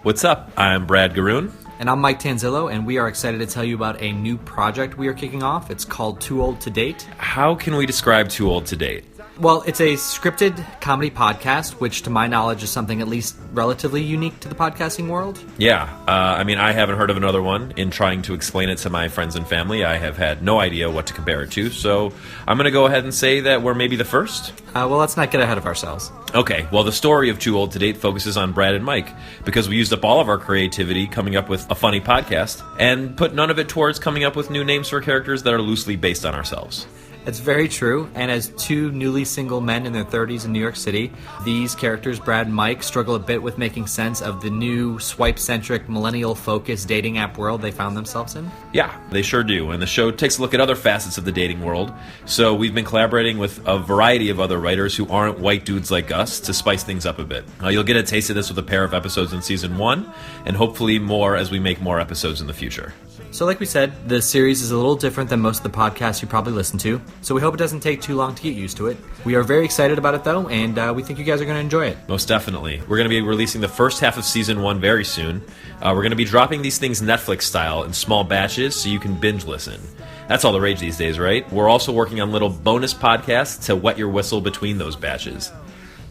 What's up? I'm Brad Garoon. And I'm Mike Tanzillo, and we are excited to tell you about a new project we are kicking off. It's called Too Old to Date. How can we describe Too Old to Date? Well, it's a scripted comedy podcast, which to my knowledge is something at least relatively unique to the podcasting world. Yeah, I haven't heard of another one. In trying to explain it to my friends and family, I have had no idea what to compare it to, so I'm going to go ahead and say that we're maybe the first. Well, let's not get ahead of ourselves. Okay, well, the story of Too Old to Date focuses on Brad and Mike, because we used up all of our creativity coming up with a funny podcast, and put none of it towards coming up with new names for characters that are loosely based on ourselves. It's very true, and as two newly single men in their 30s in New York City, these characters, Brad and Mike, struggle a bit with making sense of the new swipe-centric, millennial-focused dating app world they found themselves in. Yeah, they sure do, and the show takes a look at other facets of the dating world, so we've been collaborating with a variety of other writers who aren't white dudes like us to spice things up a bit. You'll get a taste of this with a pair of episodes in Season 1, and hopefully more as we make more episodes in the future. So like we said, the series is a little different than most of the podcasts you probably listen to, so we hope it doesn't take too long to get used to it. We are very excited about it, though, and we think you guys are going to enjoy it. Most definitely. We're going to be releasing the first half of Season 1 very soon. We're going to be dropping these things Netflix-style in small batches so you can binge listen. That's all the rage these days, right? We're also working on little bonus podcasts to wet your whistle between those batches.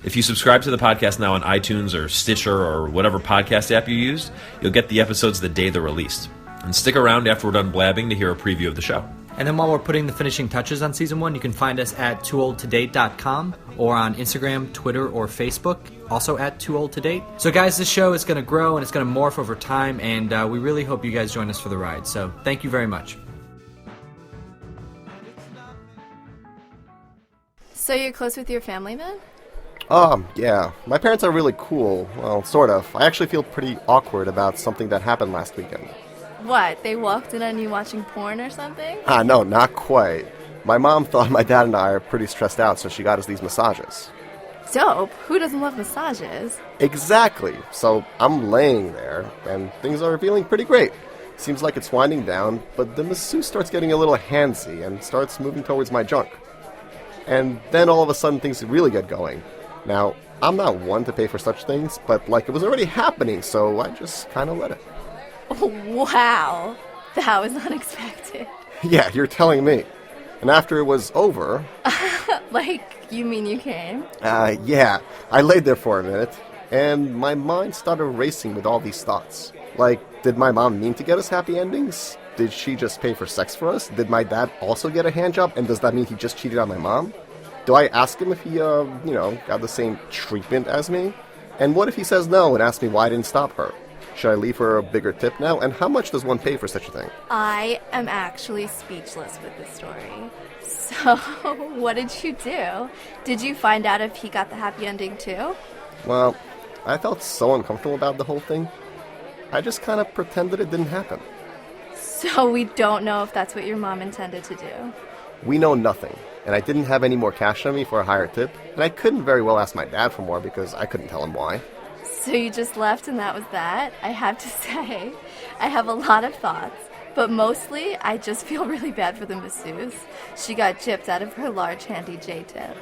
If you subscribe to the podcast now on iTunes or Stitcher or whatever podcast app you use, you'll get the episodes the day they're released. And stick around after we're done blabbing to hear a preview of the show. And then while we're putting the finishing touches on Season 1, you can find us at toooldtodate.com or on Instagram, Twitter, or Facebook, also at toooldtodate. So guys, this show is going to grow and it's going to morph over time, and we really hope you guys join us for the ride. So thank you very much. So you're close with your family then? Yeah. My parents are really cool. Well, sort of. I actually feel pretty awkward about something that happened last weekend. What, they walked in on you watching porn or something? No, not quite. My mom thought my dad and I are pretty stressed out, so she got us these massages. Dope. Who doesn't love massages? Exactly. So I'm laying there, and things are feeling pretty great. Seems like it's winding down, but the masseuse starts getting a little handsy and starts moving towards my junk. And then all of a sudden things really get going. Now, I'm not one to pay for such things, but it was already happening, so I just kind of let it. Wow, that was unexpected. Yeah, you're telling me. And after it was over... You mean you came? Yeah. I laid there for a minute, and my mind started racing with all these thoughts. Did my mom mean to get us happy endings? Did she just pay for sex for us? Did my dad also get a handjob, and does that mean he just cheated on my mom? Do I ask him if he, got the same treatment as me? And what if he says no and asks me why I didn't stop her? Should I leave her a bigger tip now? And how much does one pay for such a thing? I am actually speechless with this story. So, what did you do? Did you find out if he got the happy ending too? Well, I felt so uncomfortable about the whole thing. I just kind of pretended it didn't happen. So we don't know if that's what your mom intended to do? We know nothing, and I didn't have any more cash on me for a higher tip, and I couldn't very well ask my dad for more because I couldn't tell him why. So you just left and that was that? I have to say, I have a lot of thoughts, but mostly I just feel really bad for the masseuse. She got gypped out of her large handy J-tip.